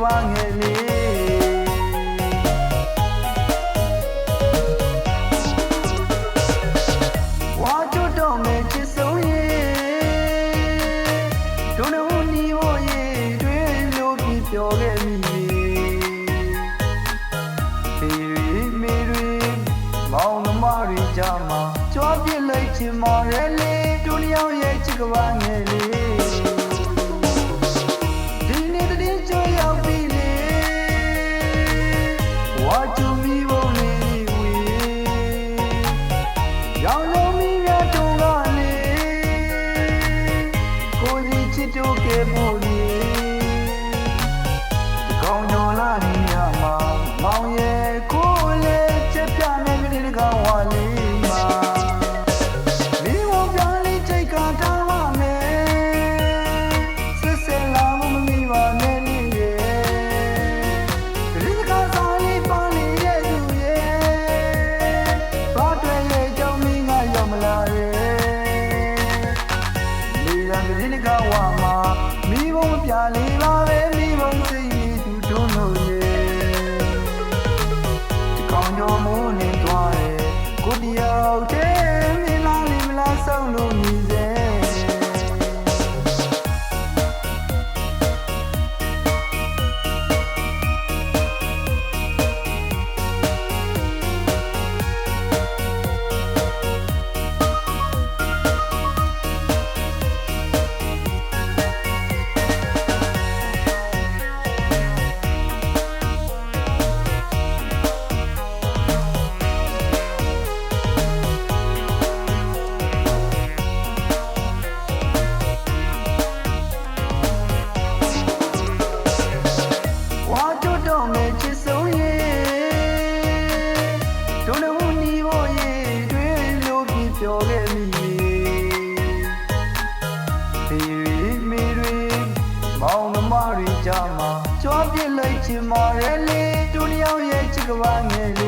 ဘာငယ်လေးဝါချွတ်တော့မယ်ချစ်ဆုံးရဲ့ဒုံလုံးနီးဖို့ရဲ့တွင်လို့ပြီးပြောခဲ့မိမေတွေမောင်နှမတွေကြမှာကြွားပြစ်လိုက်ချင်မောင်ရဲ့လေးဒုနှစ်ယောက်ရဲ့ချစ်ကဘာငယ်လေးမိဘုံပြလေးပါပဲမိဘုံစိတ်ကြီးသူတွန်းလို့ရဲ့ဒီကောင်ကြောင့်မိုးနေသွားတယ်ကိုတယောက်တည်းမင်းလားလေးမလားဆုံးလို့မြည်စေပြောခဲ့မိမေတွေမောင်နှမတွေကြမှာကြွားပြစ်လိုက်ချင်မော်ရဲလေးဒုနှစ်ယောက်ရဲ့ချစ်ကဘာငယ်